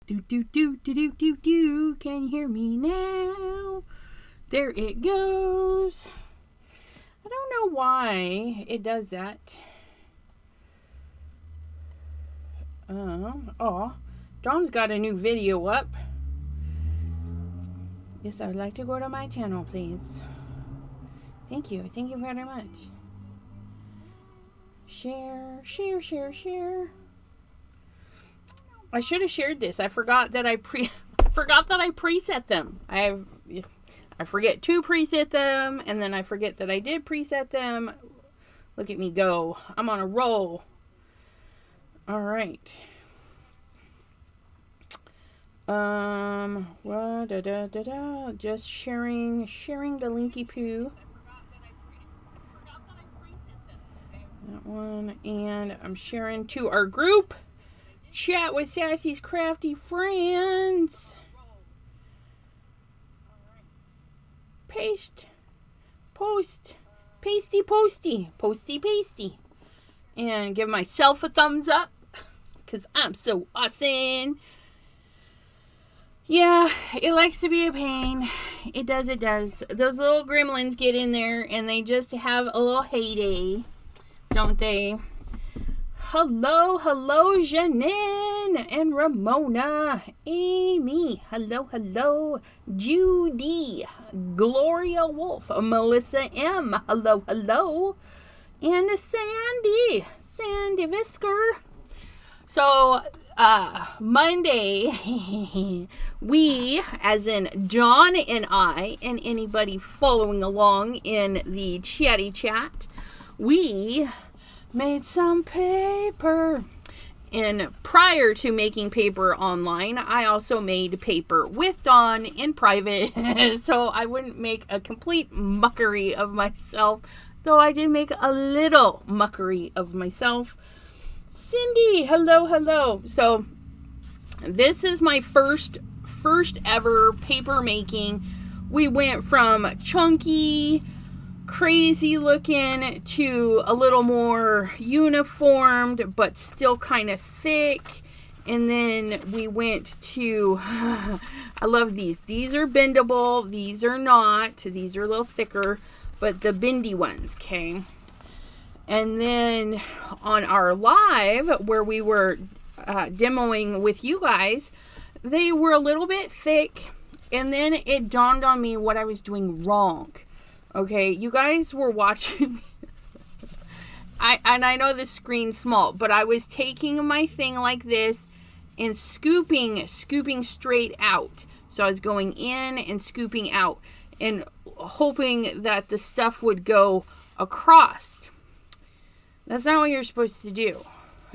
Do. Can you hear me now? There it goes. I don't know why it does that. Dawn's got a new video up. Yes, I would like to go to my channel, please. Thank you. Thank you very much. Share. I should have shared this. I forgot that I preset them. I forget to preset them, and then I forget that I did preset them. Look at me go. I'm on a roll. All right. Just sharing the linky poo. That one, and I'm sharing to our group chat with Sassy's Crafty Friends. Post, pasty, and give myself a thumbs up because I'm so awesome. Yeah, it likes to be a pain. It does. Those little gremlins get in there and they just have a little heyday, don't they? Hello, Janine and Ramona, Amy, hello, Judy, Gloria Wolf, Melissa M, hello, and Sandy Visker. So, Monday, we, as in John and I, and anybody following along in the chatty chat, we made some paper. And prior to making paper online, I also made paper with Dawn in private so I wouldn't make a complete muckery of myself, though I did make a little muckery of myself. Cindy, hello. So this is my first ever paper making. We went from chunky, crazy looking to a little more uniformed but still kind of thick, and then we went to I love these are bendable, these are not, these are a little thicker, but the bendy ones, okay. And then on our live where we were demoing with you guys, they were a little bit thick, and then it dawned on me what I was doing wrong. Okay, you guys were watching. I know the screen's small, but I was taking my thing like this and scooping straight out. So I was going in and scooping out and hoping that the stuff would go across. That's not what you're supposed to do.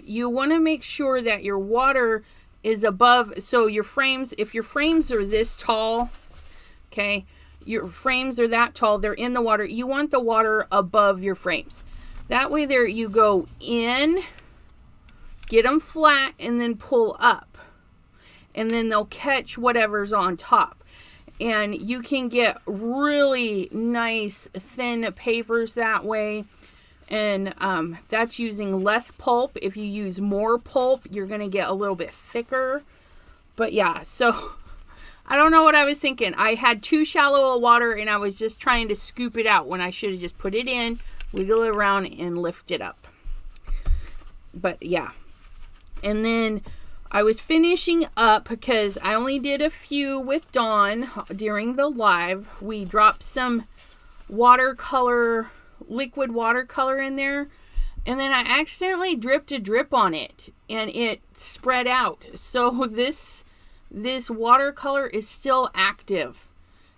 You want to make sure that your water is above. So your frames, if your frames are this tall, okay, your frames are that tall, they're in the water, you want the water above your frames. That way there you go in, get them flat, and then pull up. And then they'll catch whatever's on top. And you can get really nice thin papers that way. And that's using less pulp. If you use more pulp, you're going to get a little bit thicker. But yeah, so I don't know what I was thinking. I had too shallow of water and I was just trying to scoop it out when I should have just put it in, wiggle it around, and lift it up. But yeah. And then I was finishing up because I only did a few with Dawn during the live. We dropped some watercolor, liquid watercolor in there. And then I accidentally dripped a drip on it and it spread out. So this watercolor is still active,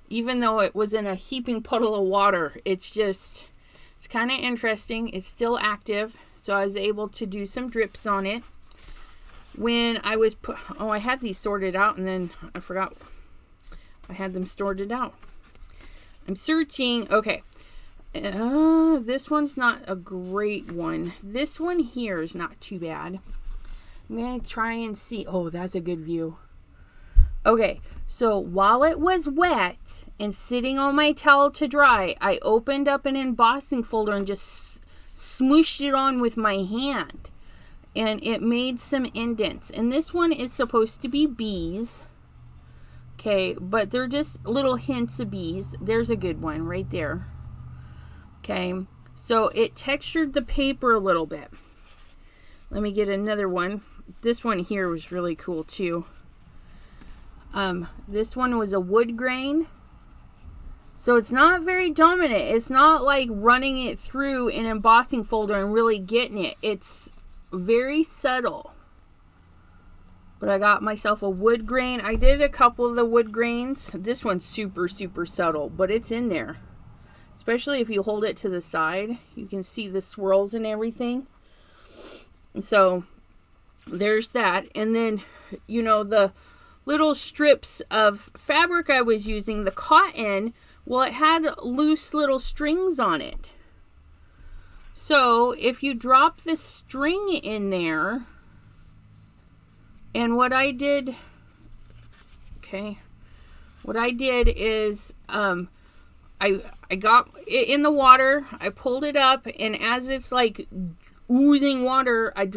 even though it was in a heaping puddle of water. It's kind of interesting. It's still active. So I was able to do some drips on it. When I was I had these sorted out and then I forgot I had them sorted out. I'm searching. Okay. This one's not a great one. This one here is not too bad. I'm going to try and see. Oh, that's a good view. Okay, so while it was wet and sitting on my towel to dry, I opened up an embossing folder and just smooshed it on with my hand. and it made some indents. And this one is supposed to be bees. Okay, but they're just little hints of bees. There's a good one right there. Okay, so it textured the paper a little bit. Let me get another one. This one here was really cool too. This one was a wood grain. So it's not very dominant. It's not like running it through an embossing folder and really getting it. It's very subtle. But I got myself a wood grain. I did a couple of the wood grains. This one's super, super subtle, but it's in there. Especially if you hold it to the side. You can see the swirls and everything. So there's that. And then, you know, the little strips of fabric I was using, the cotton, well, it had loose little strings on it. So if you drop the string in there, and what I did is I got it in the water, I pulled it up, and as it's like oozing water, I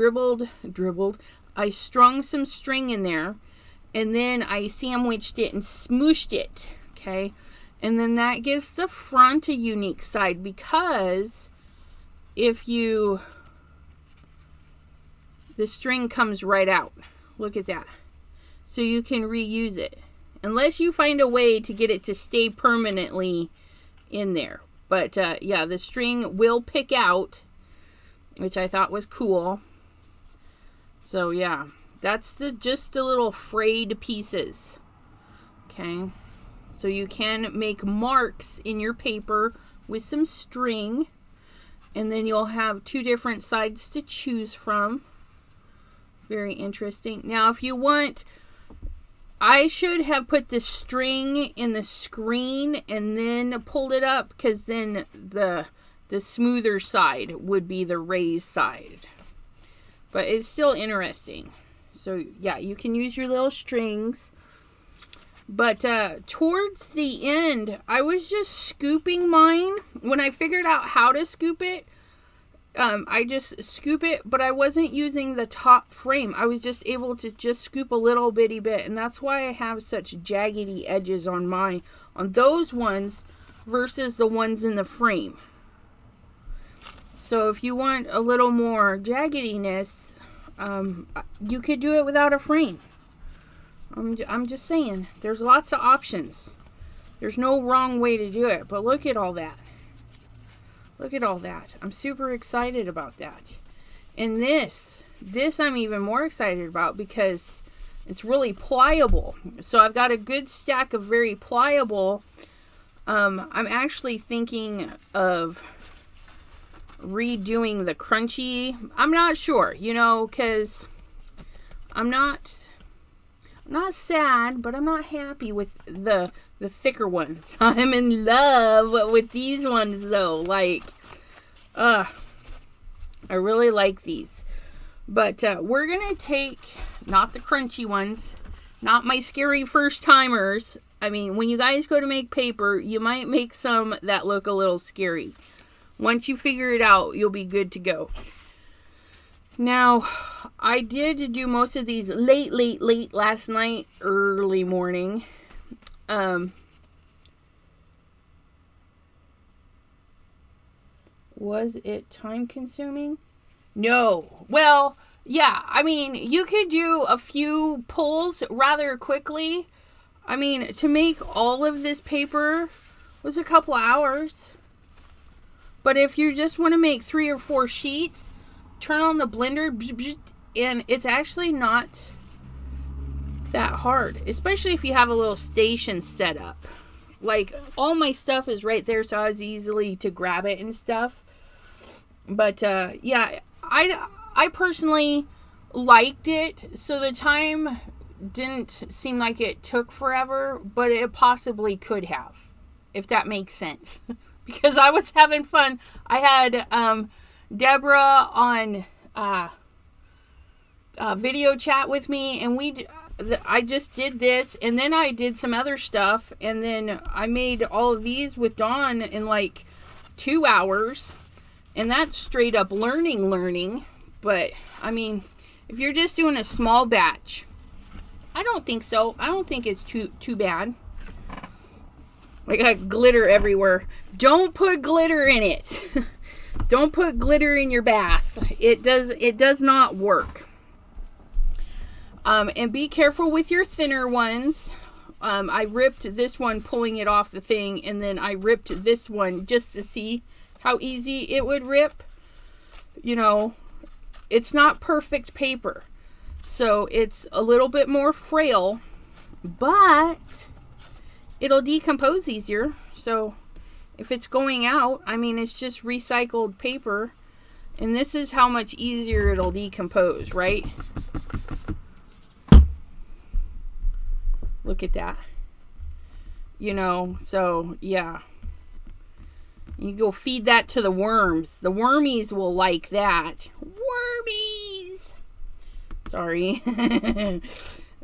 I strung some string in there, and then I sandwiched it and smooshed it, okay? And then that gives the front a unique side, because the string comes right out. Look at that. So you can reuse it. Unless you find a way to get it to stay permanently in there. But yeah, the string will pick out, which I thought was cool. So yeah, that's just the little frayed pieces. Okay. So you can make marks in your paper with some string. And then you'll have two different sides to choose from. Very interesting. Now, if you want, I should have put the string in the screen and then pulled it up, because then the smoother side would be the raised side. But it's still interesting. So, yeah, you can use your little strings. But towards the end, I was just scooping mine. When I figured out how to scoop it, I just scoop it, but I wasn't using the top frame. I was just able to just scoop a little bitty bit, and that's why I have such jaggedy edges on mine, on those ones versus the ones in the frame. So if you want a little more jaggediness, you could do it without a frame. I'm just saying, there's lots of options. There's no wrong way to do it, but look at all that. Look at all that. I'm super excited about that. And this I'm even more excited about, because it's really pliable. So I've got a good stack of very pliable. I'm actually thinking of redoing the crunchy. I'm not sure, you know, because I'm not sad, but I'm not happy with the thicker ones. I'm in love with these ones though. Like, I really like these. But we're gonna take, not the crunchy ones, not my scary first timers. I mean, when you guys go to make paper, you might make some that look a little scary. Once you figure it out, you'll be good to go. Now, I did do most of these late last night, early morning. Was it time consuming? No. Well, yeah, I mean, you could do a few pulls rather quickly. I mean, to make all of this paper was a couple hours. But if you just want to make 3 or 4 sheets, turn on the blender, and it's actually not that hard, especially if you have a little station set up. Like, all my stuff is right there, so I was easily to grab it and stuff. But yeah, I personally liked it, so the time didn't seem like it took forever, but it possibly could have, if that makes sense. Because I was having fun. I had Deborah on video chat with me, and I just did this, and then I did some other stuff, and then I made all of these with Dawn in like 2 hours, and that's straight up learning. But, I mean, if you're just doing a small batch, I don't think so. I don't think it's too bad. I got glitter everywhere. Don't put glitter in it. Don't put glitter in your bath. It does not work. And be careful with your thinner ones. I ripped this one pulling it off the thing, and then I ripped this one just to see how easy it would rip. You know, it's not perfect paper, so it's a little bit more frail, but it'll decompose easier. So if it's going out, I mean, it's just recycled paper, and this is how much easier it'll decompose, right? Look at that. You know, so yeah. You go feed that to the worms. The wormies will like that. Wormies! Sorry.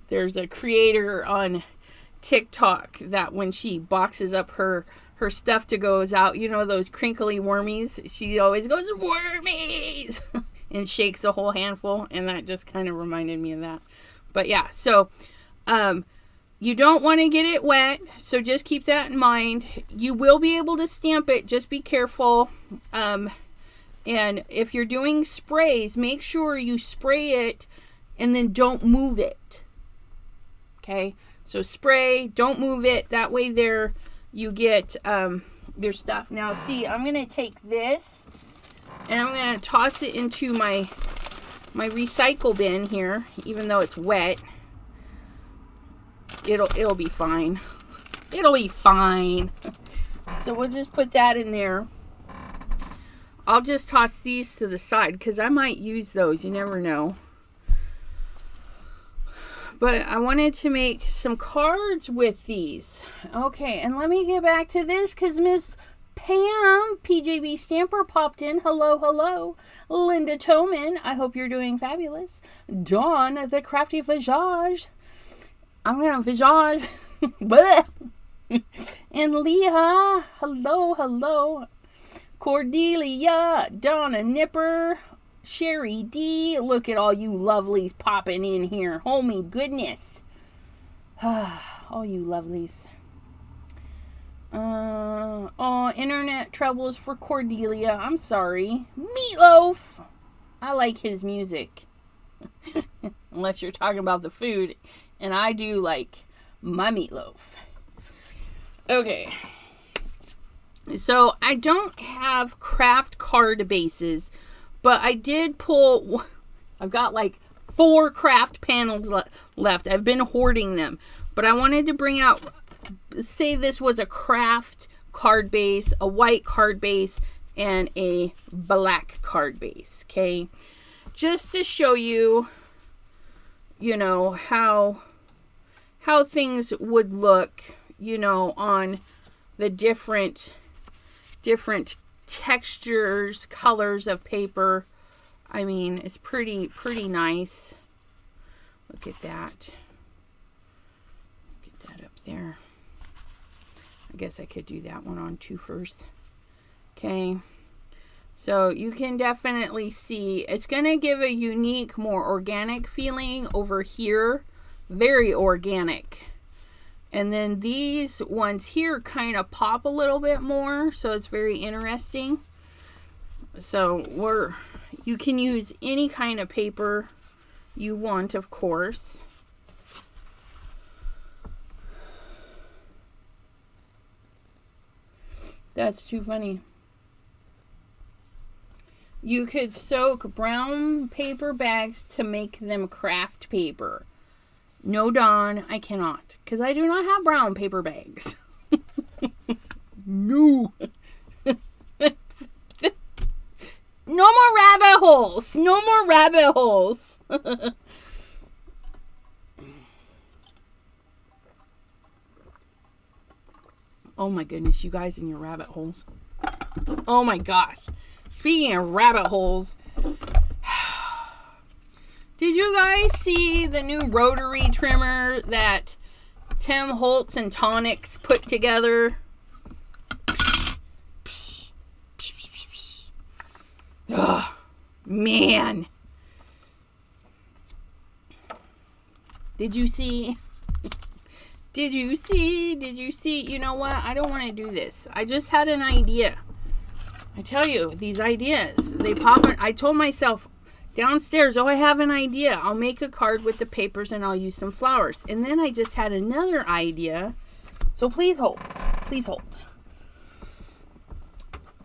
There's a creator on TikTok that when she boxes up her stuff to goes out, you know, those crinkly wormies, she always goes, wormies! And shakes a whole handful. And that just kind of reminded me of that. But yeah, so you don't want to get it wet, so just keep that in mind. You will be able to stamp it, just be careful. And if you're doing sprays, make sure you spray it and then don't move it. Okay, so spray, don't move it. That way there you get your stuff. Now see, I'm going to take this and I'm going to toss it into my recycle bin here, even though it's wet. It'll be fine. It'll be fine. So we'll just put that in there. I'll just toss these to the side because I might use those. You never know. But I wanted to make some cards with these. Okay, and let me get back to this because Miss Pam, PJB Stamper, popped in. Hello, hello. Linda Toman, I hope you're doing fabulous. Dawn, the Crafty Visage. I'm going to visage. And Leah. Hello, hello. Cordelia. Donna Nipper. Sherry D. Look at all you lovelies popping in here. Oh, my goodness. All you lovelies. Oh, internet troubles for Cordelia. I'm sorry. Meatloaf. I like his music. Unless you're talking about the food. And I do like my meatloaf. Okay. So I don't have craft card bases, but I did pull, I've got like 4 craft panels left. I've been hoarding them, but I wanted to bring out, say this was a craft card base, a white card base, and a black card base. Okay. Just to show you, you know, how things would look, you know, on the different textures, colors of paper. I mean, it's pretty nice. Look at that. Get that up there. I guess I could do that one on too first. Okay. So you can definitely see it's going to give a unique, more organic feeling over here. Very organic. And then these ones here kind of pop a little bit more. So it's very interesting. So you can use any kind of paper you want, of course. That's too funny. You could soak brown paper bags to make them craft paper. No, Dawn, I cannot. Because I do not have brown paper bags. No. No more rabbit holes. No more rabbit holes. Oh my goodness, you guys and your rabbit holes. Oh my gosh. Speaking of rabbit holes, did you guys see the new rotary trimmer that Tim Holtz and Tonics put together? Oh, man. Did you see? Did you see? Did you see? You know what? I don't want to do this. I just had an idea. I tell you, these ideas, they pop in. I told myself downstairs, oh, I have an idea. I'll make a card with the papers and I'll use some flowers. And then I just had another idea. So please hold. Please hold.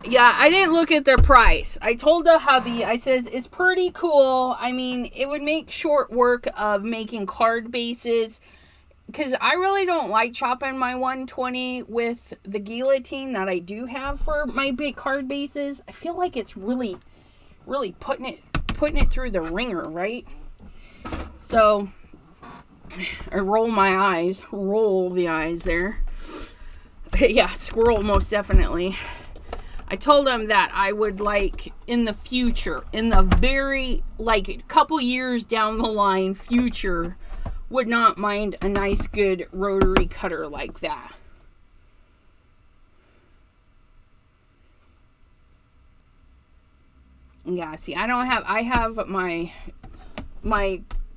Yeah, I didn't look at their price. I told the hubby, I says, it's pretty cool. I mean, it would make short work of making card bases. Because I really don't like chopping my 120 with the guillotine that I do have for my big card bases. I feel like it's really putting it through the ringer, right? So I roll the eyes there. Yeah, squirrel most definitely. I told him that I would like in the future, in the very like couple years down the line future, would not mind a nice good rotary cutter like that. Yeah, see, I have my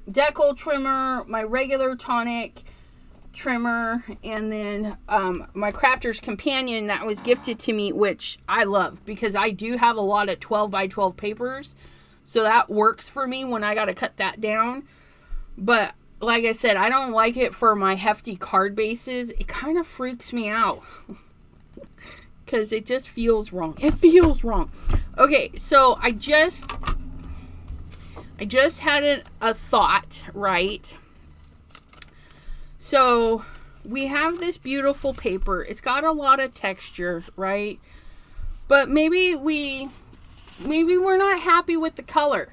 decal trimmer, my regular tonic trimmer, and then my Crafter's Companion that was gifted to me, which I love because I do have a lot of 12 by 12 papers, so that works for me when I got to cut that down. But like I said, I don't like it for my hefty card bases. It kind of freaks me out because it just feels wrong. It feels wrong. Okay, so I just had a thought, right? So we have this beautiful paper. It's got a lot of texture, right? But maybe we're not happy with the color.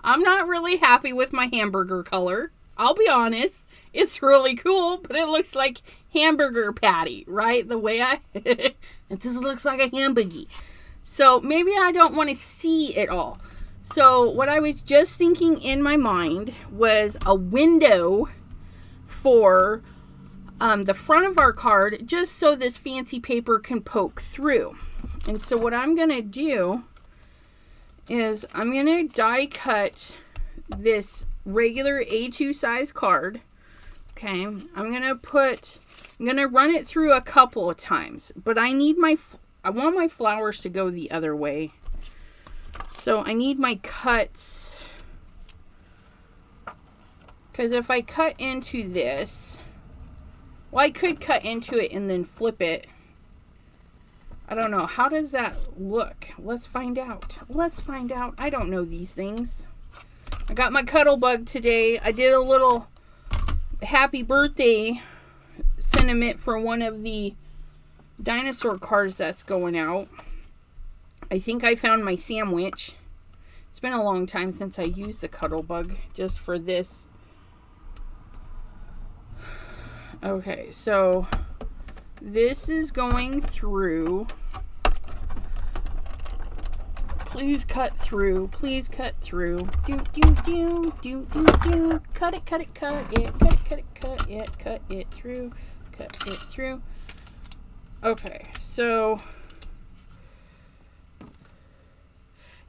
I'm not really happy with my hamburger color. I'll be honest. It's really cool, but it looks like hamburger patty, right? The way it just looks like a hamburgie. So maybe I don't want to see it all. So what I was just thinking in my mind was a window for the front of our card, just so this fancy paper can poke through. And so what I'm going to do is I'm going to die cut this regular A2 size card. Okay, I'm going to run it through a couple of times, but I want my flowers to go the other way. So I need my cuts, because if I cut into this, well, I could cut into it and then flip it. I don't know. How does that look? Let's find out. Let's find out. I don't know these things. I got my cuddle bug today. I did a little happy birthday sentiment for one of the dinosaur cards that's going out. I think I found my sandwich. It's been a long time since I used the cuddle bug just for this. Okay, so this is going through. Please cut through. Please cut through. Do, do, do, do, do, do. Cut it, cut it, cut it. Cut it, cut it, cut it. Cut it through. Cut it through. Okay, so.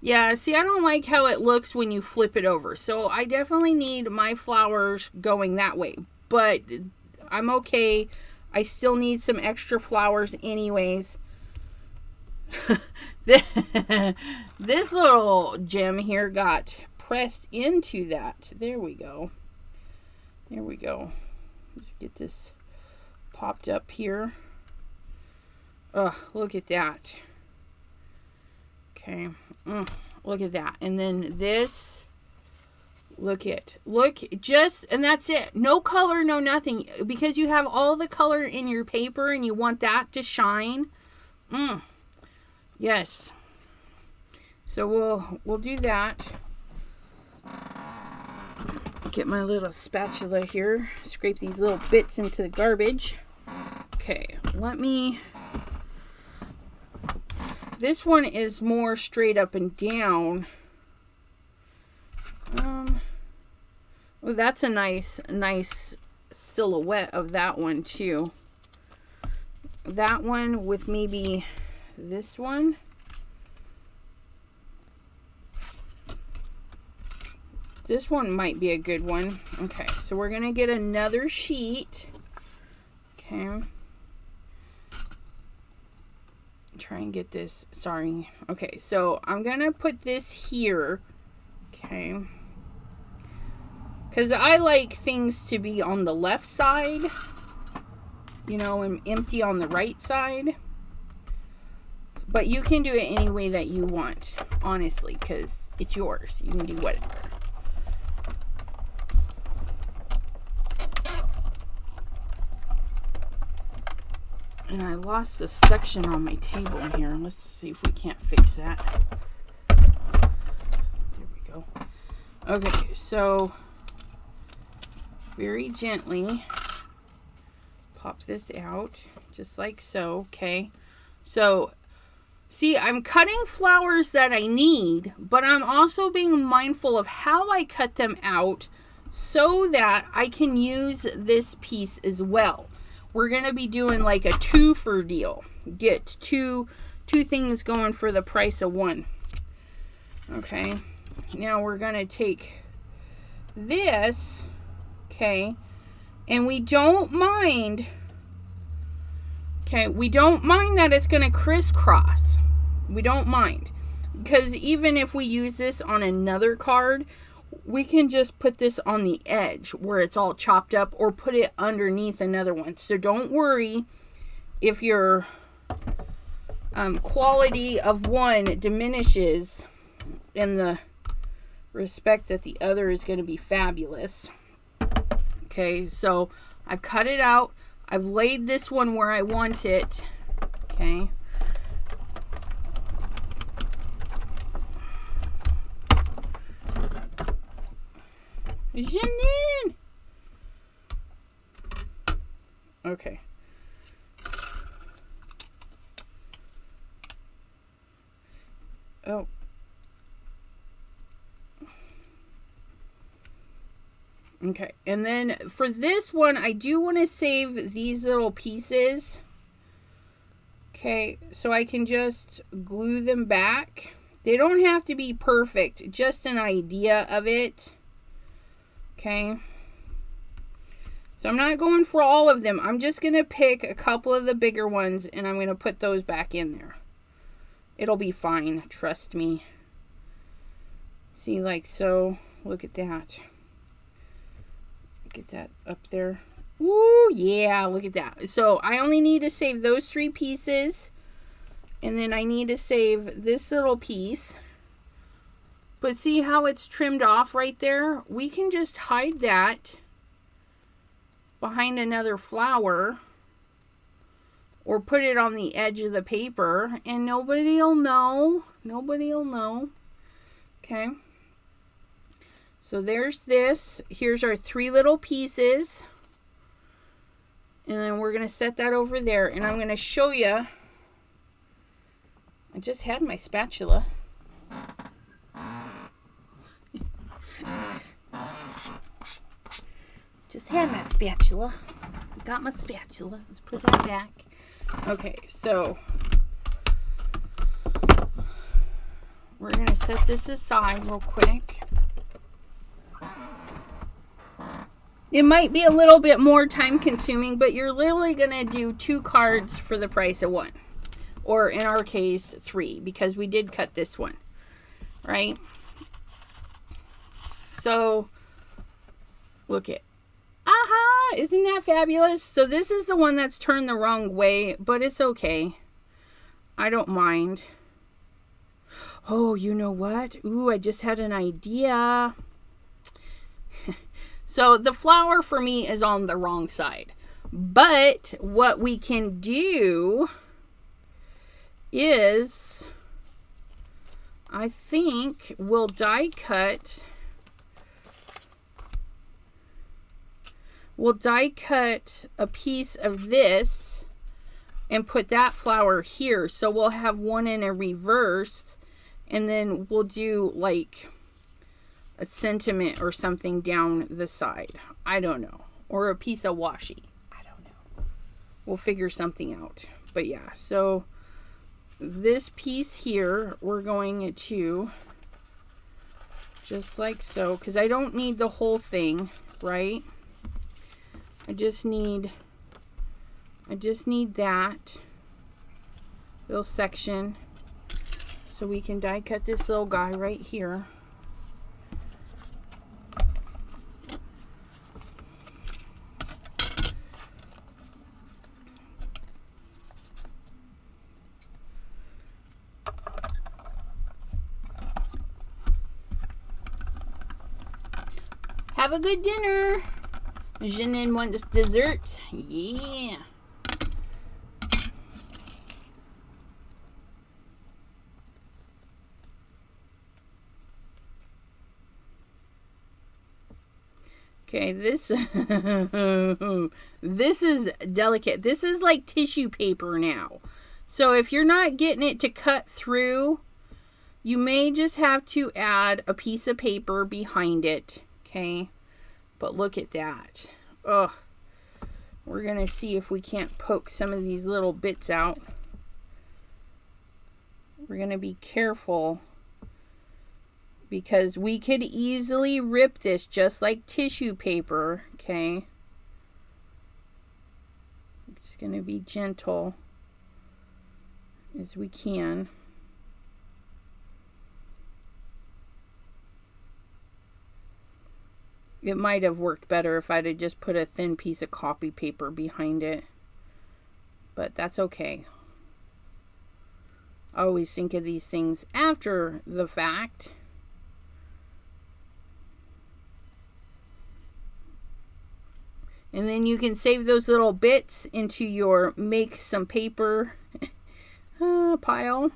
Yeah, see, I don't like how it looks when you flip it over. So I definitely need my flowers going that way. But I'm okay. I still need some extra flowers anyways. This little gem here got pressed into that. There we go. There we go. Let's get this popped up here. Oh, look at that. Okay. Look at that. And then this. Look, and that's it. No color, no nothing. Because you have all the color in your paper and you want that to shine. Yes. So we'll do that. Get my little spatula here. Scrape these little bits into the garbage. Okay, this one is more straight up and down. Well, that's a nice silhouette of that one too. That one with maybe this one. This one might be a good one. Okay, so we're going to get another sheet. Okay. Try and get this. Sorry. Okay, so I'm going to put this here. Okay. Because I like things to be on the left side, you know, and empty on the right side. But you can do it any way that you want, honestly, because it's yours. You can do whatever. And I lost the section on my table here. Let's see if we can't fix that. There we go. Okay, so very gently pop this out, just like so. Okay, so see, I'm cutting flowers that I need, but I'm also being mindful of how I cut them out so that I can use this piece as well. We're going to be doing like a two-for deal. Get two things going for the price of one. Okay, now we're going to take this, okay, and we don't mind, okay, we don't mind that it's going to crisscross. We don't mind, because even if we use this on another card, we can just put this on the edge where it's all chopped up, or put it underneath another one. So don't worry if your quality of one diminishes in the respect that the other is going to be fabulous. Okay, so I've cut it out. I've laid this one where I want it. Okay. Janine! Okay. Oh. Okay, and then for this one, I do want to save these little pieces. Okay, so I can just glue them back. They don't have to be perfect, just an idea of it. Okay, so I'm not going for all of them. I'm just going to pick a couple of the bigger ones, and I'm going to put those back in there. It'll be fine, trust me. See, like so. Look at that. Get that up there. Ooh, yeah, look at that. So I only need to save those 3 pieces, and then I need to save this little piece. But see how it's trimmed off right there? We can just hide that behind another flower, or put it on the edge of the paper, and nobody will know. Nobody will know. Okay. So there's this. Here's our 3 little pieces. And then we're going to set that over there. And I'm going to show you. I just had my spatula. Just had my spatula. Got my spatula. Let's put that back. Okay, so we're going to set this aside real quick. It might be a little bit more time consuming, but you're literally going to do 2 cards for the price of 1. Or in our case, 3, because we did cut this one. Right? So, look at. Aha! Isn't that fabulous? So this is the one that's turned the wrong way, but it's okay. I don't mind. Oh, you know what? Ooh, I just had an idea. So the flower for me is on the wrong side. But what we can do is, I think we'll die cut. We'll die cut a piece of this and put that flower here. So we'll have one in a reverse, and then we'll do like a sentiment or something down the side. I don't know. Or a piece of washi. I don't know. We'll figure something out. But yeah, so this piece here, we're going to just like so, because I don't need the whole thing, right? I just need that little section so we can die cut this little guy right here. Have a good dinner. Jeanine wants dessert. Yeah. Okay, this this is delicate. This is like tissue paper now. So if you're not getting it to cut through, you may just have to add a piece of paper behind it. Okay, but look at that. Ugh. We're gonna see if we can't poke some of these little bits out. We're gonna be careful because we could easily rip this just like tissue paper. Okay, I'm just gonna be gentle as we can. It might have worked better if I'd have just put a thin piece of copy paper behind it. But that's okay. I always think of these things after the fact. And then you can save those little bits into your make some paper pile.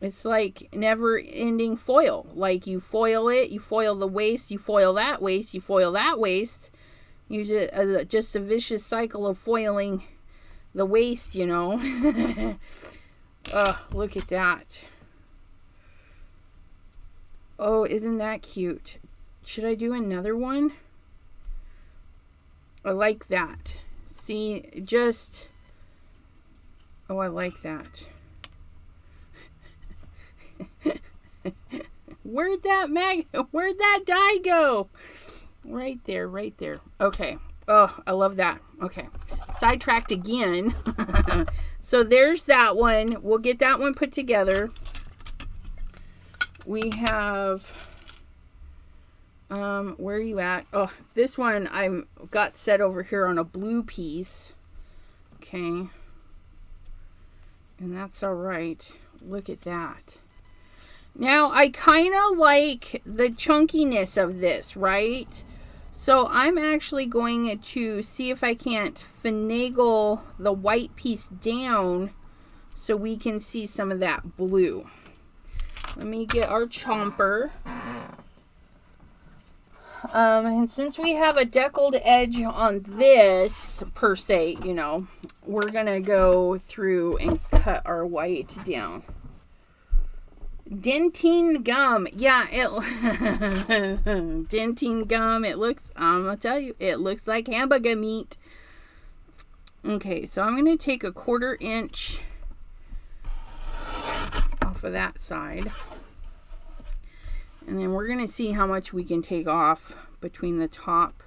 It's like never-ending foil. Like you foil it, you foil the waste, you foil that waste, you foil that waste. You just a vicious cycle of foiling the waste, you know. Oh, look at that. Oh, isn't that cute? Should I do another one? I like that. See, just... Oh, I like that. Where'd that die go? Right there, right there. Okay. Oh, I love that. Okay. Sidetracked again. So there's that one. We'll get that one put together. We have where are you at? Oh, this one I've got set over here on a blue piece. Okay. And that's all right. Look at that. Now, I kind of like the chunkiness of this, right? So I'm actually going to see if I can't finagle the white piece down so we can see some of that blue. Let me get our chomper. And since we have a deckled edge on this, per se, you know, we're going to go through and cut our white down. Dentine gum. Yeah, dentine gum. It looks, I'm going to tell you, it looks like hamburger meat. Okay, so I'm going to take a 1/4 inch off of that side. And then we're going to see how much we can take off between the top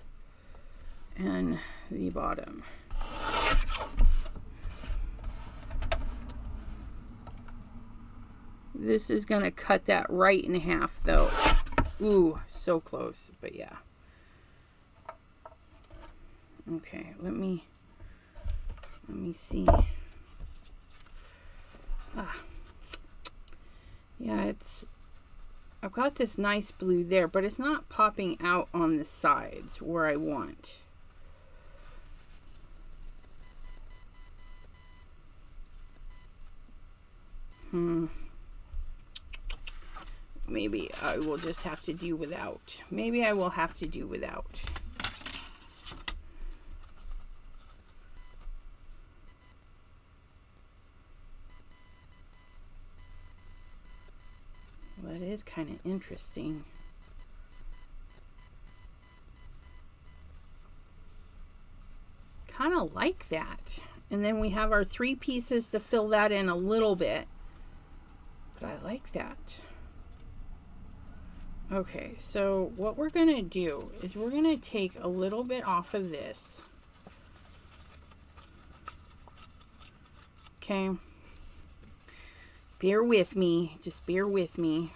and the bottom. This is going to cut that right in half though. Ooh, so close, but yeah. Okay, let me see. Yeah, I've got this nice blue there, but it's not popping out on the sides where I want. Maybe I will just have to do without. Maybe I will have to do without. Well, that is kind of interesting. Kind of like that. And then we have our 3 pieces to fill that in a little bit. But I like that. Okay, so what we're going to do is we're going to take a little bit off of this. Okay. Bear with me. Just bear with me.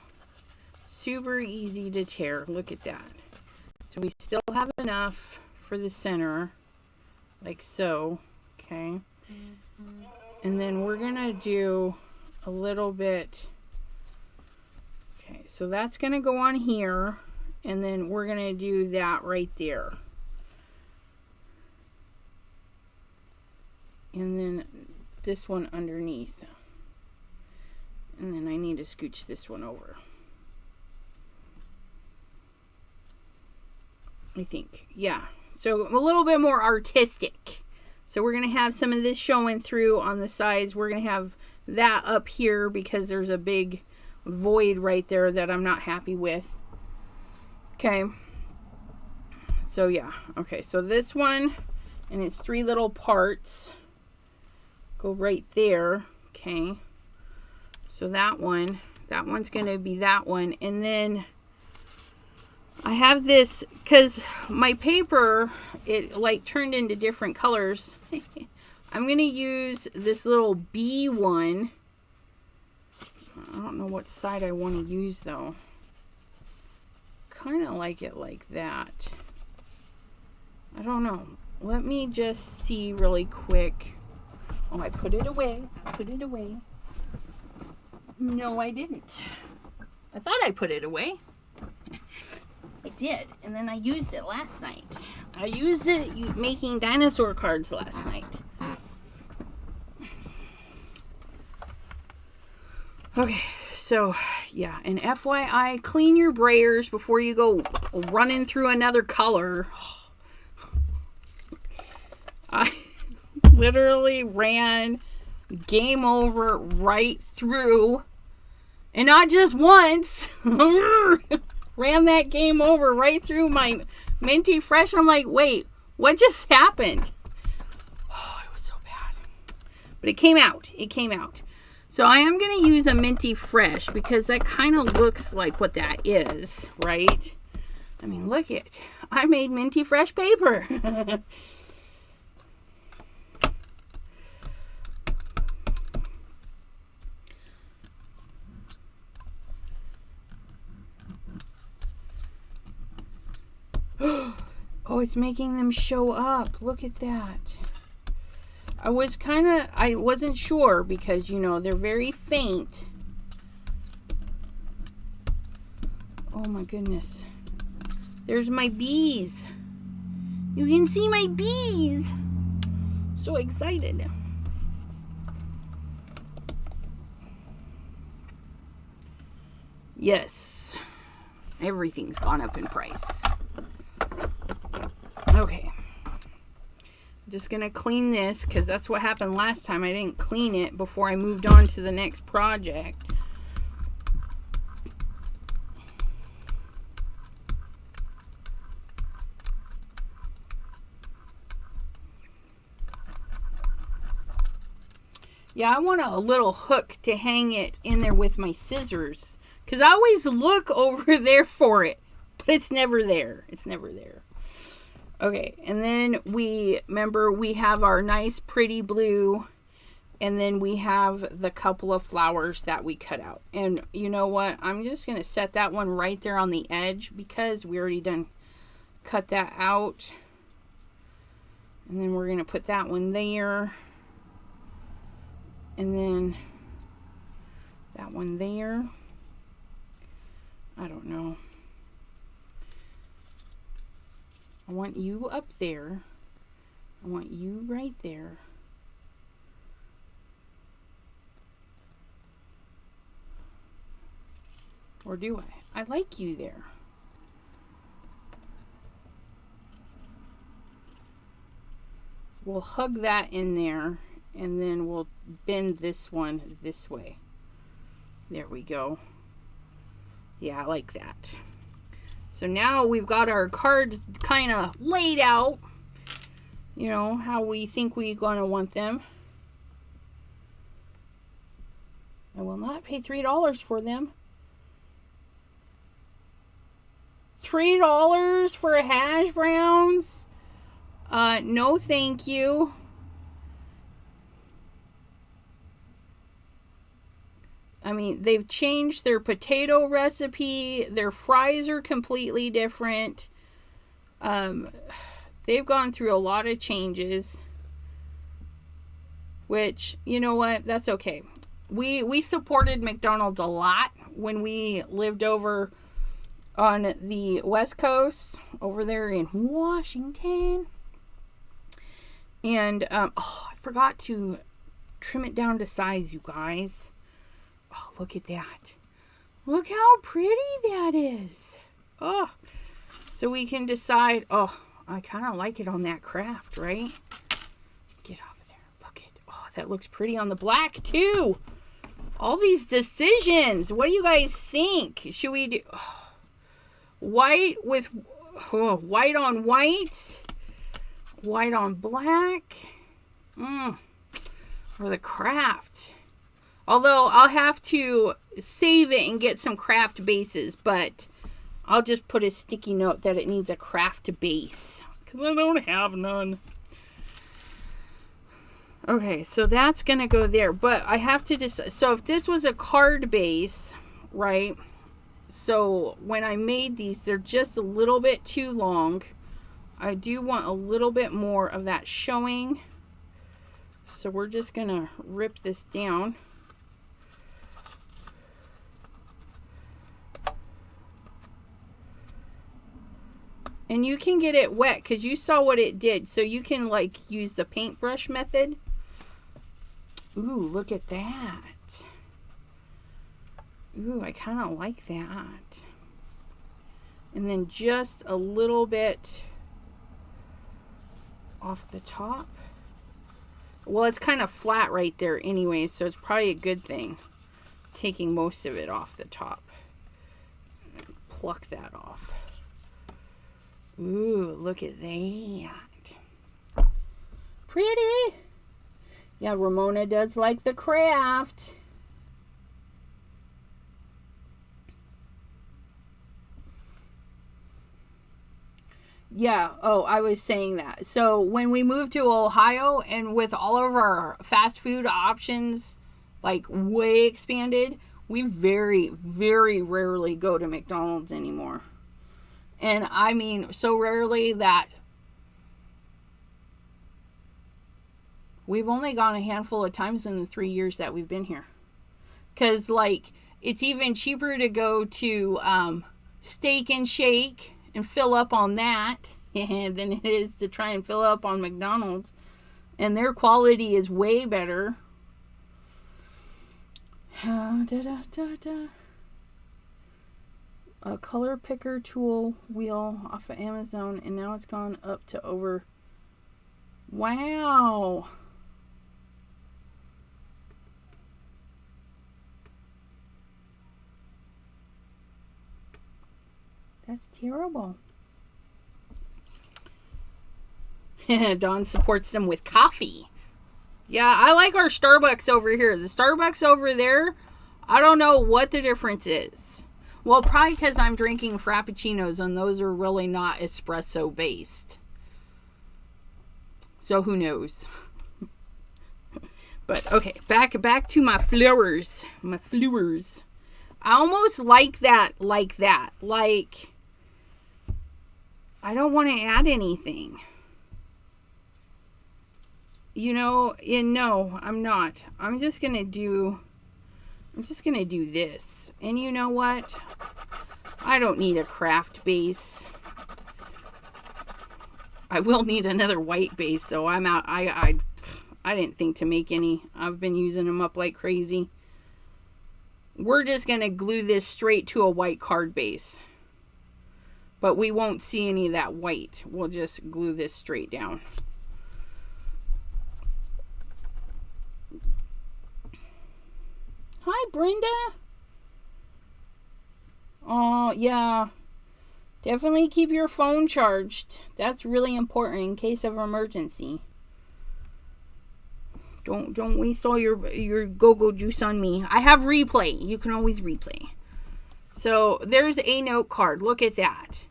Super easy to tear. Look at that. So we still have enough for the center, like so. Okay. And then we're going to do a little bit. Okay, so that's going to go on here, and then we're going to do that right there. And then this one underneath. And then I need to scooch this one over. I think, yeah. So a little bit more artistic. So we're going to have some of this showing through on the sides. We're going to have that up here because there's a big void right there that I'm not happy with. Okay. So yeah. Okay. So this one, and it's 3 little parts, go right there. Okay. So that one's going to be that one. And then I have this, because my paper, it like turned into different colors. I'm going to use this little bee one. I don't know what side I want to use though. Kind of like it like that. I don't know. Let me just see really quick. Oh, I put it away. I put it away. No, I didn't. I thought I put it away. I did. And then I used it last night. I used it making dinosaur cards last night. Okay, so yeah, and FYI, clean your brayers before you go running through another color. I literally ran game over right through, and not just once. Ran that game over right through my Minty Fresh. I'm like, wait, what just happened? Oh, it was so bad. But it came out. It came out. So I am going to use a Minty Fresh because that kind of looks like what that is, right? I mean, look it. I made Minty Fresh paper. Oh, it's making them show up. Look at that. I wasn't sure because, you know, they're very faint. Oh my goodness. There's my bees. You can see my bees. So excited. Yes. Everything's gone up in price. Okay. Just gonna clean this because that's what happened last time. I didn't clean it before I moved on to the next project. Yeah, I want a little hook to hang it in there with my scissors because I always look over there for it, but it's never there. It's never there. Okay, and then we have our nice pretty blue, and then we have the couple of flowers that we cut out. And you know what? I'm just going to set that one right there on the edge because we already done cut that out. And then we're going to put that one there. And then that one there. I don't know. I want you up there. I want you right there. Or do I? I like you there. We'll hug that in there, and then we'll bend this one this way. There we go. Yeah, I like that. So now we've got our cards kind of laid out, you know, how we think we're going to want them. I will not pay $3 for them. $3 for a hash browns? No thank you. I mean, they've changed their potato recipe. Their fries are completely different. They've gone through a lot of changes. Which, you know what? That's okay. We supported McDonald's a lot when we lived over on the West Coast, over there in Washington. And, I forgot to trim it down to size, you guys. Oh, look at that. Look how pretty that is. Oh, so we can decide, oh, I kind of like it on that craft, right? Get over there. Look at, oh, that looks pretty on the black, too. All these decisions. What do you guys think? Should we do white with white on white? White on black? For the craft. Although I'll have to save it and get some craft bases, but I'll just put a sticky note that it needs a craft base, because I don't have none. Okay, so that's going to go there, but I have to decide. So if this was a card base, right? So when I made these, they're just a little bit too long. I do want a little bit more of that showing. So we're just going to rip this down. And you can get it wet because you saw what it did. So you can like use the paintbrush method. Ooh, look at that. Ooh, I kind of like that. And then just a little bit off the top. Well, it's kind of flat right there anyway, so it's probably a good thing. Taking most of it off the top. Pluck that off. Ooh, look at that. Pretty. Yeah, Ramona does like the craft. Yeah, oh, I was saying that. So when we moved to Ohio and with all of our fast food options like way expanded, we very, very rarely go to McDonald's anymore. And I mean, so rarely that we've only gone a handful of times in the 3 years that we've been here. Because, like, it's even cheaper to go to Steak and Shake and fill up on that than it is to try and fill up on McDonald's. And their quality is way better. A color picker tool wheel off of Amazon, and now it's gone up to over. Wow. That's terrible. Dawn supports them with coffee. Yeah, I like our Starbucks over here. The Starbucks over there, I don't know what the difference is. Well, probably because I'm drinking Frappuccinos, and those are really not espresso based. So who knows? But okay, back to my flowers. My flowers. I almost like that. Like, I don't want to add anything. You know, no, I'm not. I'm just going to do this. And you know what? I don't need a craft base. I will need another white base, though. I'm out. I didn't think to make any. I've been using them up like crazy. We're just going to glue this straight to a white card base. But we won't see any of that white. We'll just glue this straight down. Hi, Brenda. Oh, yeah. Definitely keep your phone charged. That's really important in case of emergency. Don't waste all your go-go juice on me. I have replay. You can always replay. So, there's a note card. Look at that.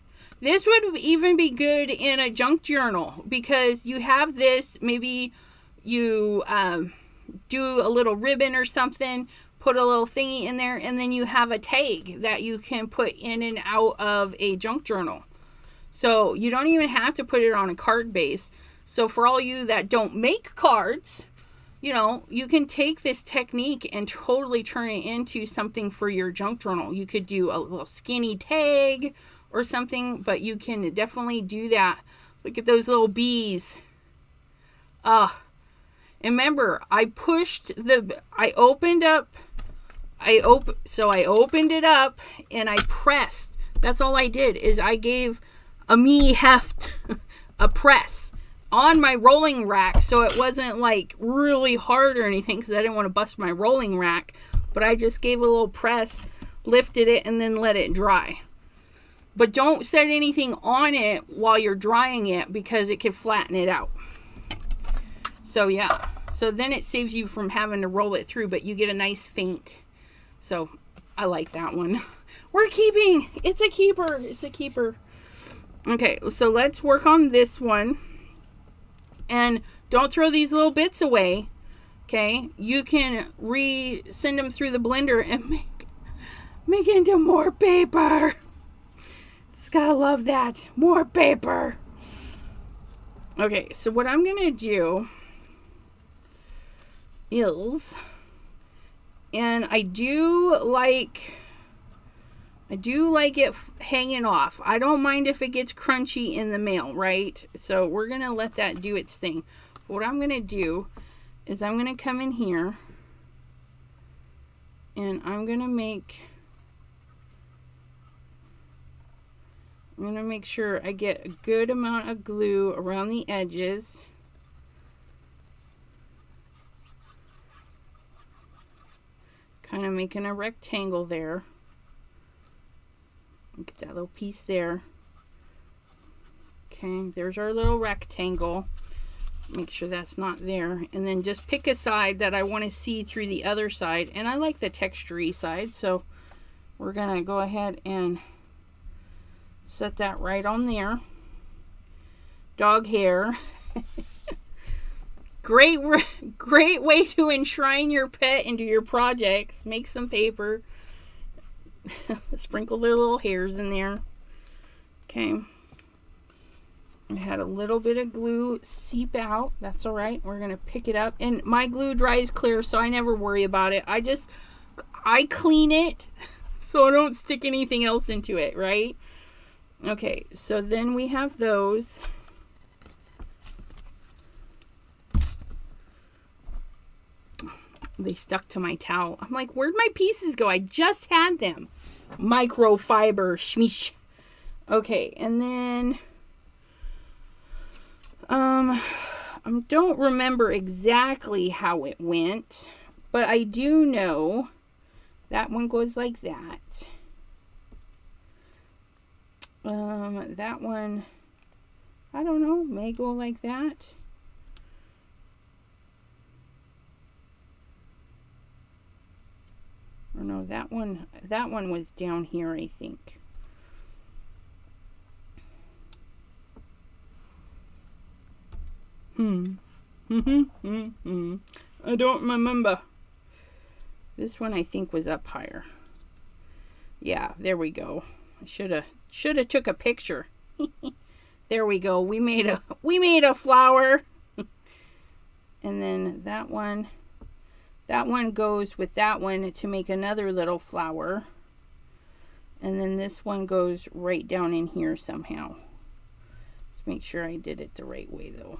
This would even be good in a junk journal, because you have this, maybe you do a little ribbon or something, put a little thingy in there, and then you have a tag that you can put in and out of a junk journal. So you don't even have to put it on a card base. So for all you that don't make cards, you know, you can take this technique and totally turn it into something for your junk journal. You could do a little skinny tag or something, but you can definitely do that. Look at those little bees. And remember, I opened it up and I pressed. That's all I did, is I gave a me heft a press on my rolling rack, so it wasn't like really hard or anything, because I didn't want to bust my rolling rack, but I just gave a little press, lifted it, and then let it dry. But don't set anything on it while you're drying it, because it can flatten it out. So yeah, so then it saves you from having to roll it through, but you get a nice feint. So I like that one. We're keeping. It's a keeper. It's a keeper. Okay, so let's work on this one. And don't throw these little bits away. Okay, you can send them through the blender and make into more paper. Just gotta love that. More paper. Okay, so what I'm gonna do is, and I do like it hanging off. I don't mind if it gets crunchy in the mail, right? So we're gonna let that do its thing. What I'm gonna do is I'm gonna come in here and I'm gonna make sure I get a good amount of glue around the edges. Kind of making a rectangle there. Get that little piece there. Okay, there's our little rectangle. Make sure that's not there. And then just pick a side that I want to see through the other side. And I like the texture-y side, so we're going to go ahead and set that right on there. Dog hair. Great way to enshrine your pet into your projects. Make some paper. Sprinkle their little hairs in there. Okay. I had a little bit of glue seep out. That's all right. We're going to pick it up. And my glue dries clear, so I never worry about it. I clean it so I don't stick anything else into it, right? Okay, so then we have those. They stuck to my towel. I'm like, where'd my pieces go? I just had them. Microfiber schmeesh. Okay, and then I don't remember exactly how it went, but I do know that one goes like that. That one, I don't know, may go like that. Or no, that one was down here, I think. I don't remember. This one I think was up higher. Yeah, there we go. I should have took a picture. There we go. We made a flower. And then that one goes with that one to make another little flower. And then this one goes right down in here somehow. Let's make sure I did it the right way though.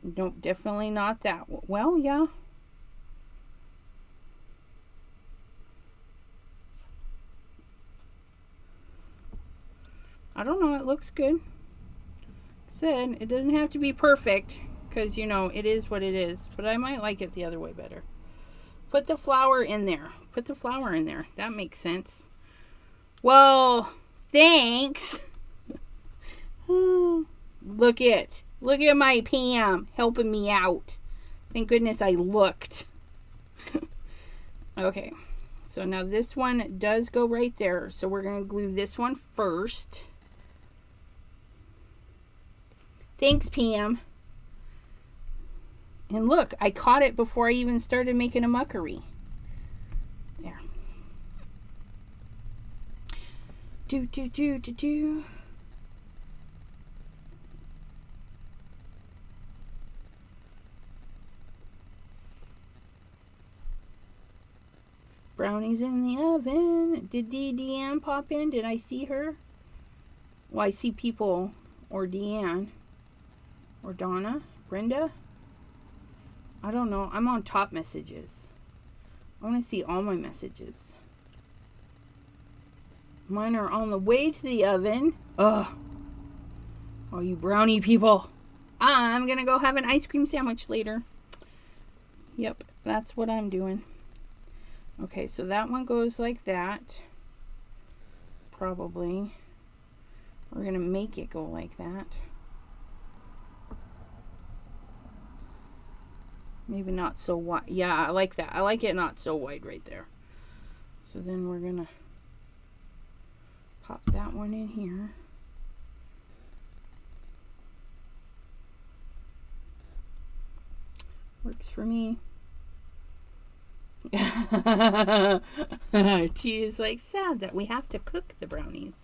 Nope, definitely not that one. Well, yeah. I don't know, it looks good. Said it doesn't have to be perfect, because you know it is what it is, but I might like it the other way better. Put the flower in there. Put the flower in there. That makes sense. Well, thanks. Look at my Pam helping me out. Thank goodness I looked. Okay, So now this one does go right there. So we're going to glue this one first. Thanks, Pam. And look, I caught it before I even started making a muckery. There. Do. Brownies in the oven. Did Deanne pop in? Did I see her? Well, I see people, or Deanne, or Donna, Brenda. I don't know. I'm on top messages. I want to see all my messages. Mine are on the way to the oven. Ugh. Oh, you brownie people. I'm going to go have an ice cream sandwich later. Yep, that's what I'm doing. Okay, so that one goes like that. Probably. We're going to make it go like that. Maybe not so wide. Yeah, I like that. I like it not so wide right there. So then we're going to pop that one in here. Works for me. T is like sad that we have to cook the brownies.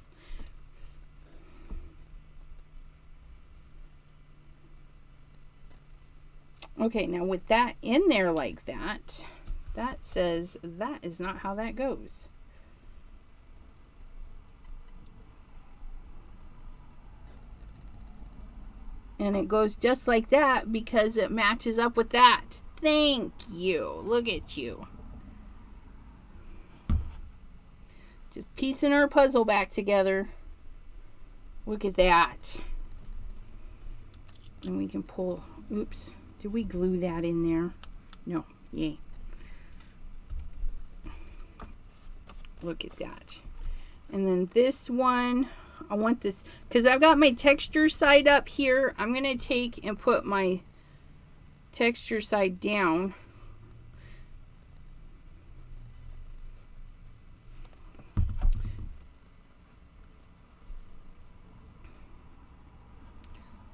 Okay, now with that in there like that, that says that is not how that goes. And it goes just like that because it matches up with that. Thank you. Look at you. Just piecing our puzzle back together. Look at that. And we can pull, oops. Did we glue that in there? No. Yay. Look at that. And then this one, I want this, because I've got my texture side up here. I'm going to take and put my texture side down.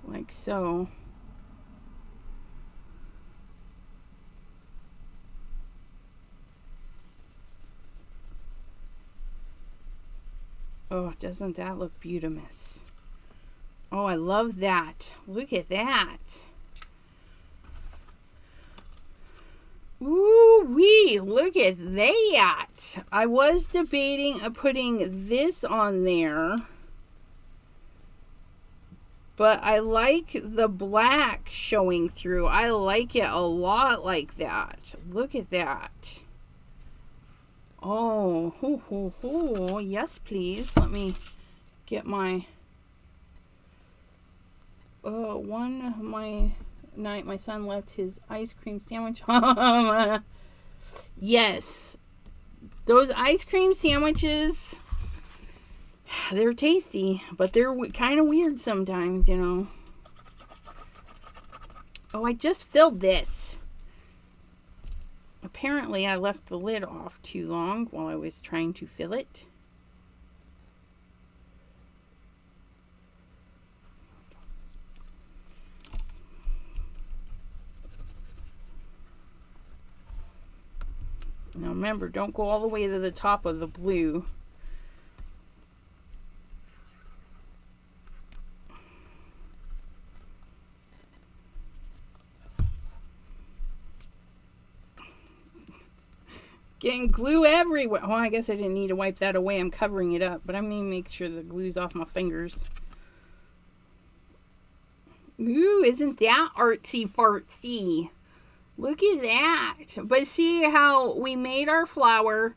Like so. Oh, doesn't that look beautiful? Oh, I love that. Look at that. Ooh wee, look at that. I was debating putting this on there, but I like the black showing through. I like it a lot like that. Look at that. Oh, yes, please. Let me get my my night my son left his ice cream sandwich. Yes, those ice cream sandwiches, they're tasty, but they're kind of weird sometimes, you know. Oh, I just filled this. Apparently, I left the lid off too long while I was trying to fill it. Now remember, don't go all the way to the top of the blue. Getting glue everywhere. Oh, I guess I didn't need to wipe that away. I'm covering it up, but I'm going to make sure the glue's off my fingers. Ooh, isn't that artsy fartsy? Look at that. But see how we made our flower.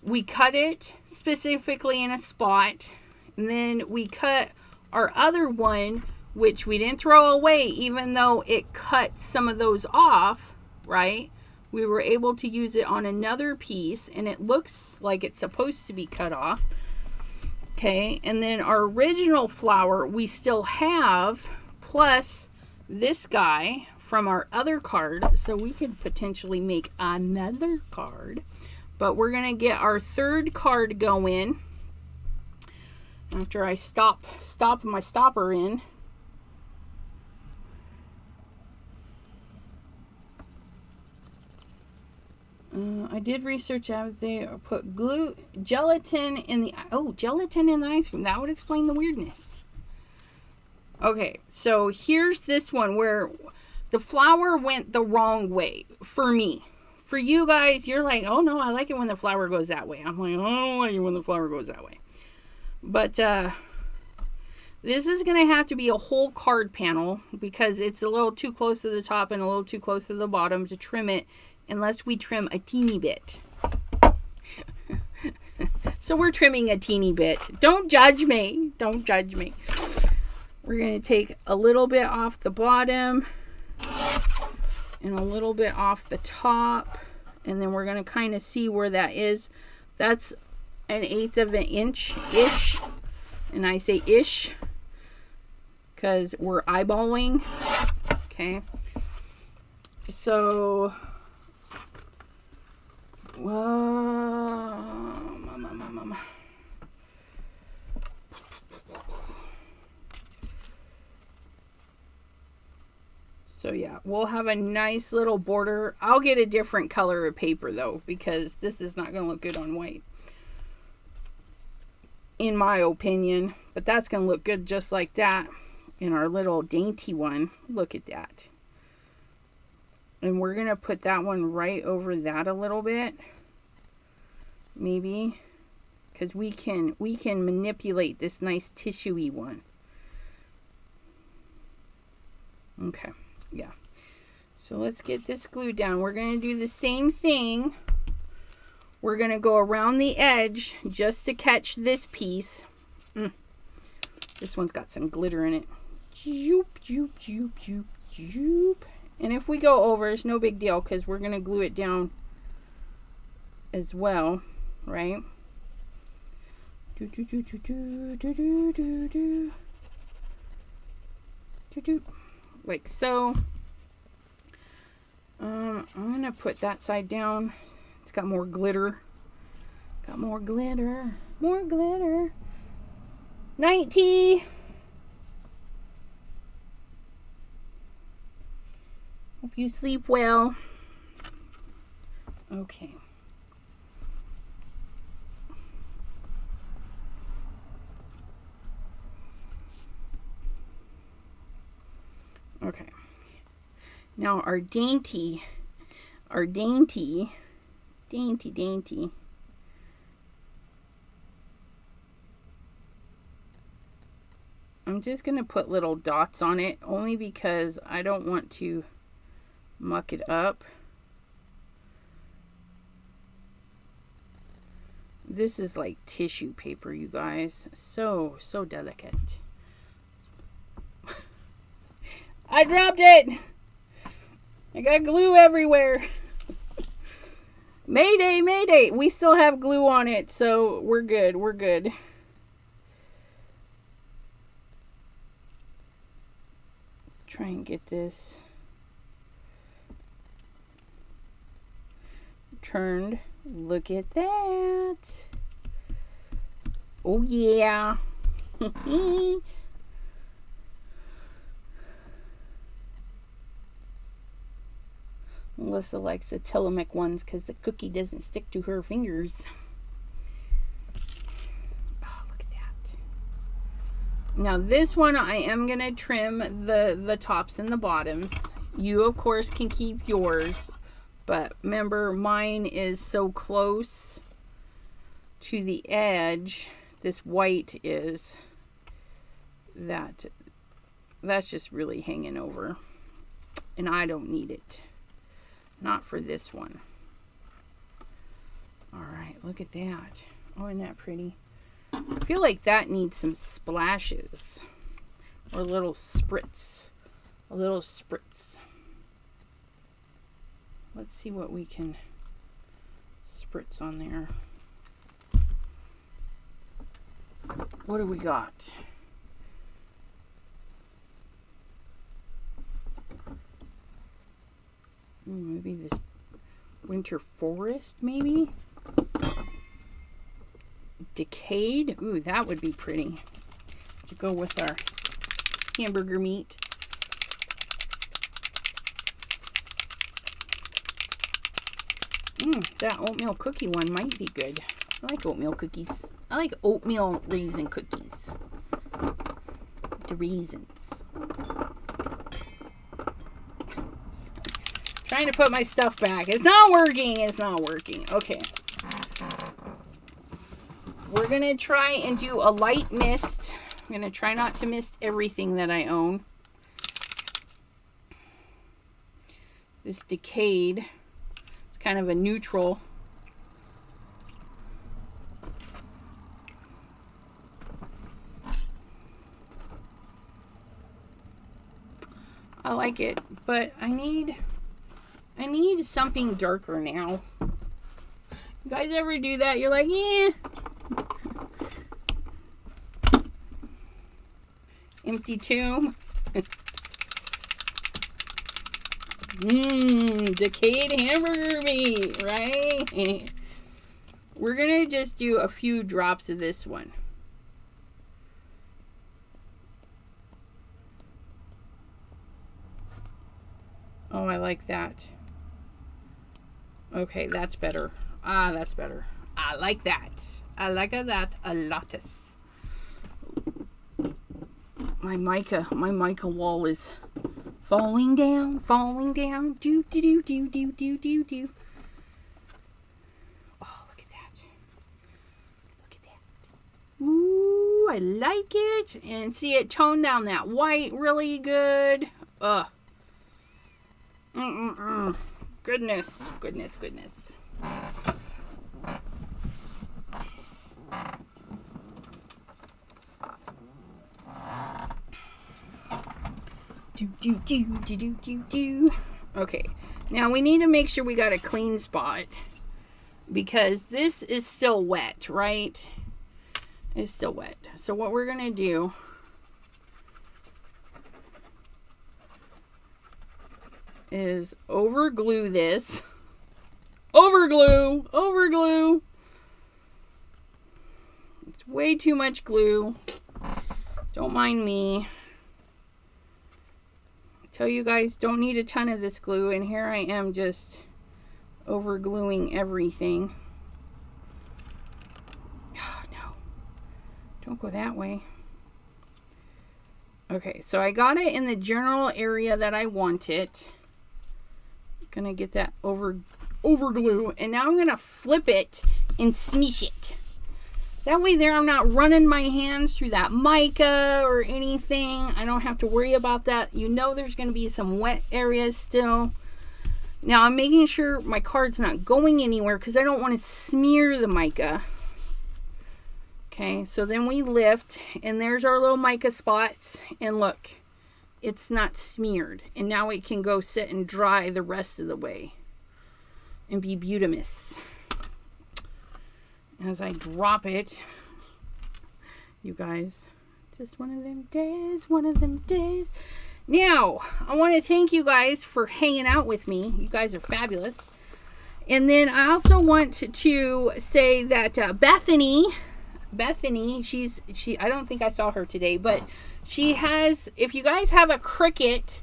We cut it specifically in a spot. And then we cut our other one, which we didn't throw away, even though it cut some of those off, right? We were able to use it on another piece, and it looks like it's supposed to be cut off. Okay, and then our original flower we still have, plus this guy from our other card, so we could potentially make another card. But we're going to get our third card going after I stop my stopper in. I did research out there. Put gelatin in the gelatin in the ice cream. That would explain the weirdness. Okay, so here's this one where the flower went the wrong way for me. For you guys, you're like, oh no, I like it when the flower goes that way. I'm like, oh, I don't like it when the flower goes that way. But this is going to have to be a whole card panel because it's a little too close to the top and a little too close to the bottom to trim it unless we trim a teeny bit. So we're trimming a teeny bit. Don't judge me. Don't judge me. We're going to take a little bit off the bottom and a little bit off the top, and then we're going to kind of see where that is. That's 1/8 of an inch-ish, and I say ish because we're eyeballing. Okay, so so yeah, we'll have a nice little border. I'll get a different color of paper though, because this is not going to look good on white, in my opinion. But that's going to look good just like that in our little dainty one. Look at that. And we're going to put that one right over that a little bit. Maybe. Because we can manipulate this nice tissue-y one. Okay. Yeah. So let's get this glued down. We're going to do the same thing. We're going to go around the edge just to catch this piece. This one's got some glitter in it. Joop, joop, joop, joop, joop. And if we go over, it's no big deal because we're going to glue it down as well, right? Do, do, do, do, do, do, do, do, do. Do, do. Like so. I'm going to put that side down. It's got more glitter. Got more glitter. More glitter. Nighty. Hope you sleep well. Okay. Okay. Now our dainty. I'm just going to put little dots on it only because I don't want to muck it up. This is like tissue paper, you guys. So delicate. I dropped it. I got glue everywhere. Mayday, mayday. We still have glue on it, so we're good. We're good. Try and get this turned. Look at that. Oh yeah. Melissa likes the Tillamook ones because the cookie doesn't stick to her fingers. Oh, look at that. Now this one I am going to trim the tops and the bottoms. You, of course, can keep yours. But remember, mine is so close to the edge. This white is. That's just really hanging over. And I don't need it. Not for this one. Alright, look at that. Oh, isn't that pretty? I feel like that needs some splashes. Or a little spritz. A little spritz. Let's see what we can spritz on there. What do we got? Maybe this winter forest, maybe? decayed. Ooh, that would be pretty to go with our hamburger meat. That oatmeal cookie one might be good. I like oatmeal cookies. I like oatmeal raisin cookies. The raisins. Trying to put my stuff back. It's not working. It's not working. Okay. We're going to try and do a light mist. I'm going to try not to mist everything that I own. This decayed. It's kind of a neutral. I like it, but I need something darker now. You guys ever do that? You're like, yeah. Empty tomb. Decayed hamburger meat, right? We're gonna just do a few drops of this one. Oh, I like that. Okay, that's better. Ah, that's better. I like that. I like that a lot. My mica wall is falling down, falling down. Do, do, do, do, do, do, do, do. Oh, look at that. Look at that. Ooh, I like it. And see, it toned down that white really good. Ugh. Goodness, goodness, goodness. Do. Okay, now we need to make sure we got a clean spot because this is still wet, right? It's still wet. So what we're gonna do is overglue this. Overglue. It's way too much glue. Don't mind me. I tell you guys, don't need a ton of this glue, and here I am just overgluing everything. Oh, no. Don't go that way. Okay, so I got it in the general area that I want it. Gonna get that over glue, and now I'm gonna flip it and smush it. That way there I'm not running my hands through that mica or anything. I don't have to worry about that. You know there's gonna be some wet areas still. Now I'm making sure my card's not going anywhere because I don't want to smear the mica. Okay, so then we lift, and there's our little mica spots, and look. It's not smeared, and now it can go sit and dry the rest of the way and be beautimous. As I drop it, you guys, just one of them days. Now, I want to thank you guys for hanging out with me. You guys are fabulous. And then I also want to say that Bethany, she I don't think I saw her today, but she has, if you guys have a Cricut,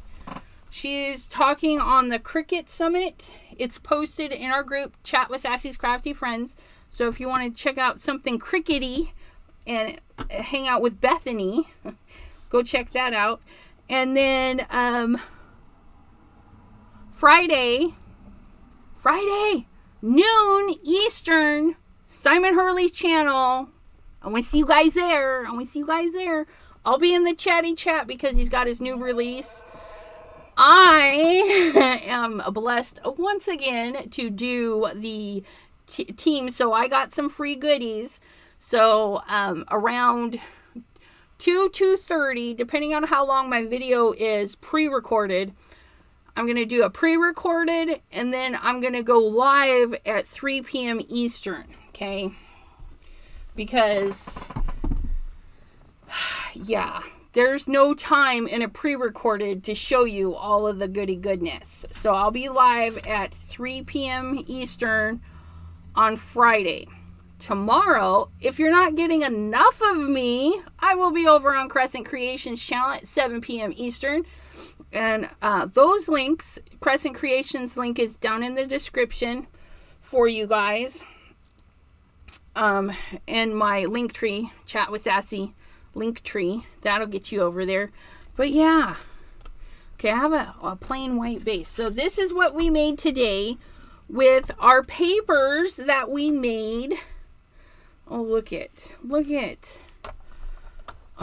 she's talking on the Cricut Summit. It's posted in our group, Chat with Sassy's Crafty Friends. So if you want to check out something Crickety and hang out with Bethany, go check that out. And then Friday, noon Eastern, Simon Hurley's channel. I want to see you guys there. I'll be in the chatty chat because he's got his new release. I am blessed once again to do the team, so I got some free goodies. So around 2:30, depending on how long my video is pre-recorded, I'm going to do a pre-recorded, and then I'm going to go live at 3 p.m. Eastern, okay? Because yeah, there's no time in a pre-recorded to show you all of the goody goodness. So I'll be live at 3 p.m. Eastern on Friday tomorrow, if you're not getting enough of me, I will be over on Crescent Creation's channel at 7 p.m. Eastern. And those links, Crescent Creation's link is down in the description for you guys. And my link tree, Chat with Sassy link tree, that'll get you over there. But yeah, okay, I have a plain white base. So this is what we made today with our papers that we made. Oh, look it.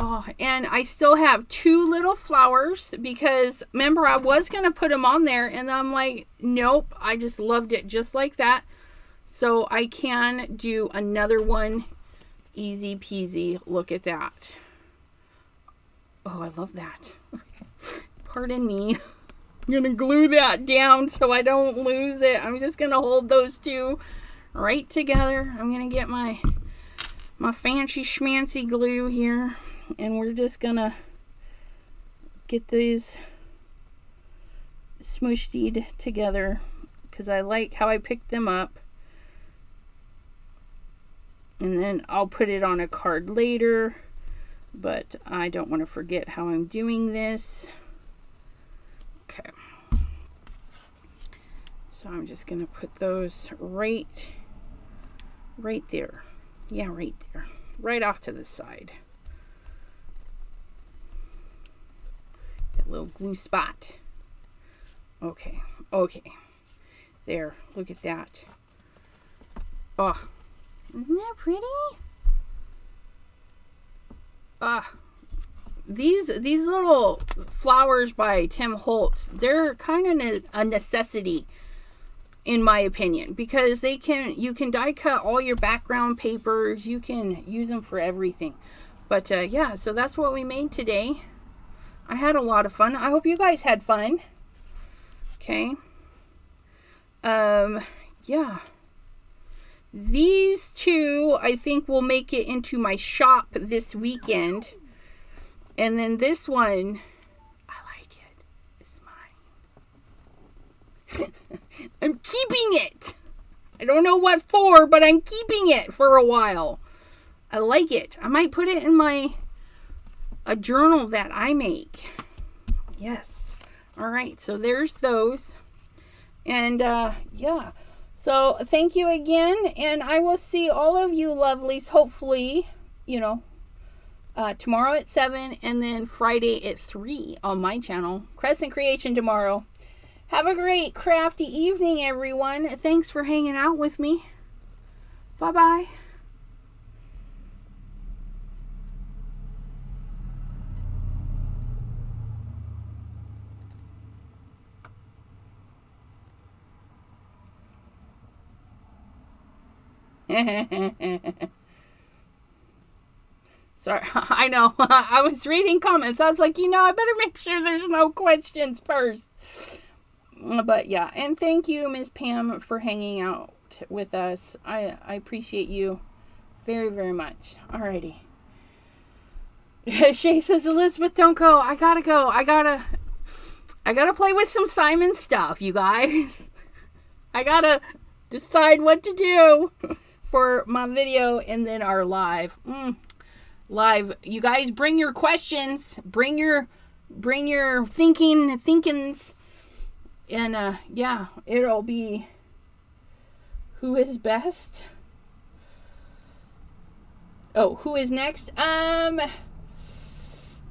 Oh, and I still have 2 little flowers because remember I was going to put them on there and I'm like, nope, I just loved it just like that. So I can do another one. Easy peasy. Look at that. Oh, I love that. Pardon me. I'm going to glue that down so I don't lose it. I'm just going to hold those 2 right together. I'm going to get my fancy schmancy glue here. And we're just going to get these smooshed together because I like how I picked them up. And then I'll put it on a card later. But I don't want to forget how I'm doing this. Okay. So I'm just going to put those right there. Yeah, right there. Right off to the side. That little glue spot. Okay. There. Look at that. Oh. Isn't that pretty? These little flowers by Tim Holtz, they're kind of a necessity in my opinion because you can die cut all your background papers. You can use them for everything. But yeah, so that's what we made today. I had a lot of fun. I hope you guys had fun. Okay. Yeah. These 2, I think, will make it into my shop this weekend. And then this one, I like it. It's mine. I'm keeping it. I don't know what for, but I'm keeping it for a while. I like it. I might put it in a journal that I make. Yes. All right. So there's those. And yeah. So thank you again, and I will see all of you lovelies, hopefully, tomorrow at 7, and then Friday at 3 on my channel, Crescent Creation tomorrow. Have a great crafty evening, everyone. Thanks for hanging out with me. Bye-bye. Sorry, I know. I was reading comments. I was like, I better make sure there's no questions first. But yeah, and thank you, Ms. Pam, for hanging out with us. I appreciate you very, very much. Alrighty. Shay says, Elizabeth, don't go. I gotta go. I gotta play with some Simon stuff, you guys. I gotta decide what to do for my video and then our live. Live. You guys bring your questions. Bring your thinkings. And yeah, it'll be who is best? Oh, who is next?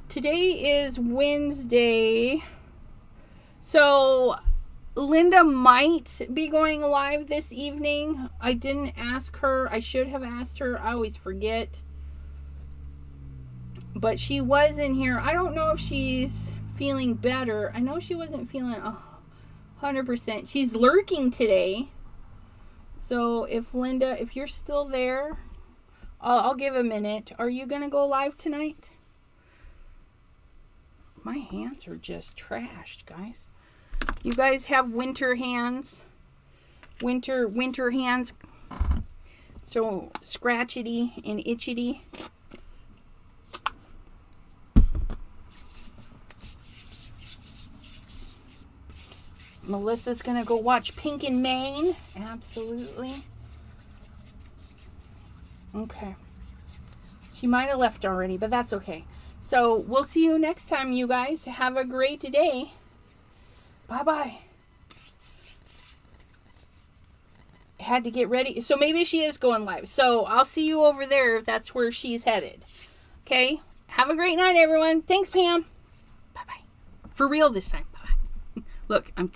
Today is Wednesday. So Linda might be going live this evening. I didn't ask her. I should have asked her. I always forget. But she was in here. I don't know if she's feeling better. I know she wasn't feeling 100%. She's lurking today. So if Linda, if you're still there, I'll give a minute. Are you going to go live tonight? My hands are just trashed, guys. You guys have winter hands. Winter hands. So scratchity and itchity. Melissa's gonna go watch Pink and Maine. Absolutely. Okay. She might have left already, but that's okay. So we'll see you next time, you guys. Have a great day. Bye-bye. Had to get ready. So maybe she is going live. So I'll see you over there if that's where she's headed. Okay? Have a great night, everyone. Thanks, Pam. Bye-bye. For real this time. Bye-bye. Look, I'm